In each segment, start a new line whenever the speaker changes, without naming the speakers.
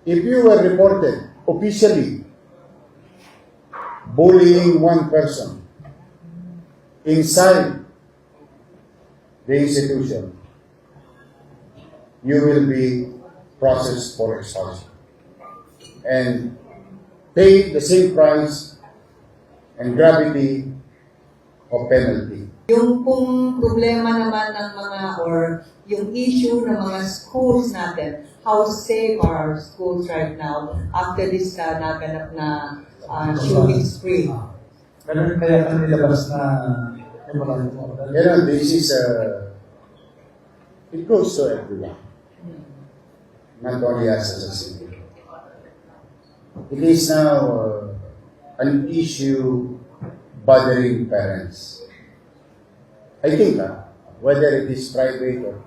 If you were reported officially bullying one person inside the institution, you will be processed for expulsion and pay the same price and gravity of penalty.
Yung pong problema naman ng mga or yung issue ng mga schools natin, how safe are our schools right now after this naganap na shooting spree?
Ganun kaya kami nilabas na memorandum of
You know, this is it goes to everyone, not only us as a city. It is now an issue bothering parents. I think whether it is private or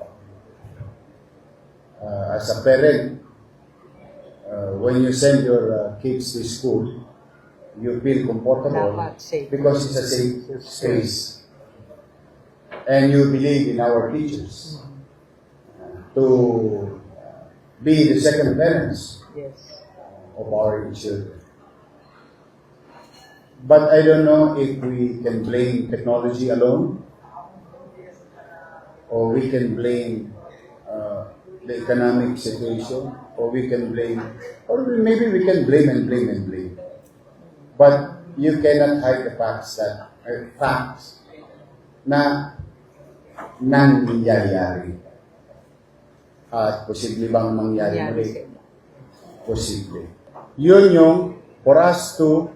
as a parent, when you send your kids to school, you feel comfortable
Dapat safe.
because it's a safe space. And you believe in our teachers to be the second parents
Yes.
of our children. But I don't know if we can blame technology alone, or we can blame the economic situation, or we can blame, or maybe we can blame and blame and blame. But you cannot hide the facts that facts na nangyayari. At posible bang mangyari muli? Posible. Yun yung for us to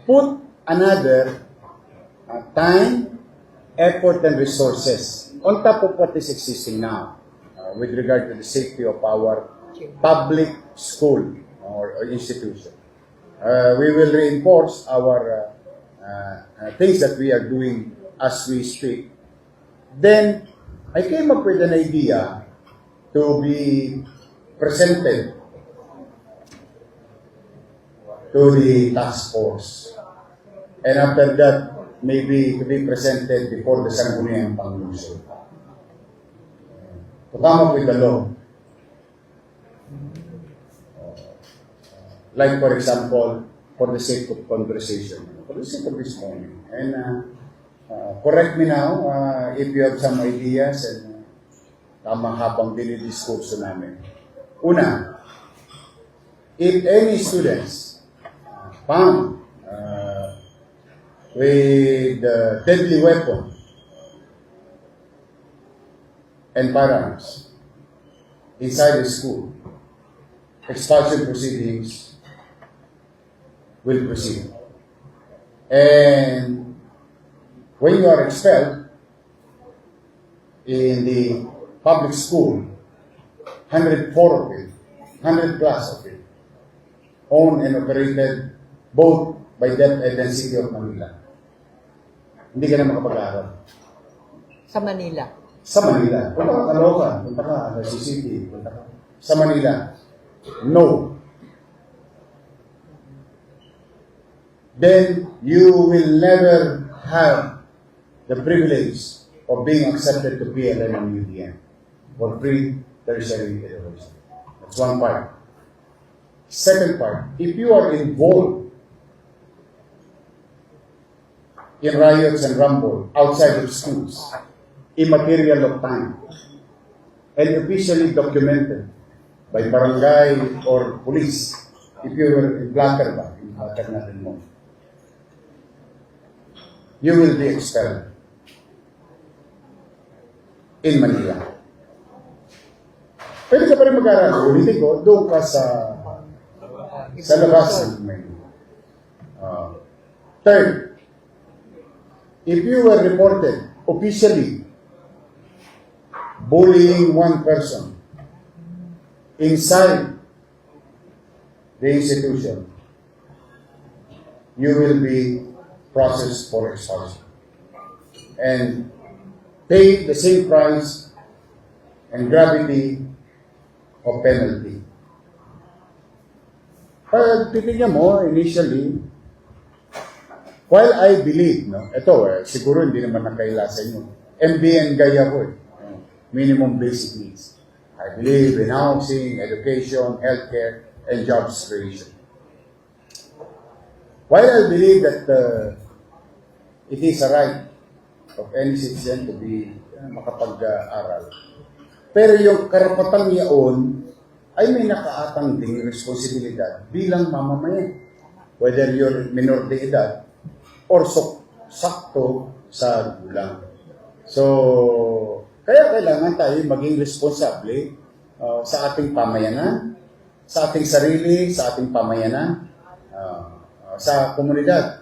put another time, effort, and resources on top of what is existing now with regard to the safety of our public school or institution. We will reinforce our things that we are doing as we speak. Then, I came up with an idea to be presented to the task force. And after that, maybe to be presented before the Sangguniang Panglunsod. To come up with a law. Like for example, for the sake of conversation, for the sake of this morning. And correct me now if you have some ideas and tamang habang dinidiskurso namin. Una, if any students found with deadly weapon and firearms inside the school, expulsion proceedings will proceed. And when you are expelled in the public school, 104 of it, 100 plus of it, owned and operated both by DepEd and City of Manila. Hindi ka na makapag-aaral.
Sa Manila.
Sa Manila. Punta ka Caloocan, punta ka City, punta ka. Sa Manila, no. Then you will never have the privilege of being accepted to PLN and UDN for pre-tertiary education. That's one part. Second part, if you are involved in riots and rumble outside of schools, immaterial of time, and officially documented by barangay or police, if you were in Blacarba, in Blacarba mo, you will be expelled in Manila. Pwede ka pa rin mag-aaral. Ulitin ko, doon ka sa labas ng Manila. Third, if you were reported officially bullying one person inside the institution, you will be processed for expulsion and pay the same price and gravity of penalty. Pag titignan mo, initially, while I believe, siguro hindi naman nakaila sa inyo, MBN gaya ko minimum basic needs. I believe in housing, education, healthcare, and jobs creation. While I believe that it is a right of any citizen to be makapag-aral, pero yung karapatang yaon ay may nakaatang ding responsibilidad bilang mamamayan. Whether you're minor de edad or sakto sa gulang. So, kaya kailangan tayo maging responsable sa ating pamayanan, sa ating sarili, sa ating pamayanan, sa komunidad.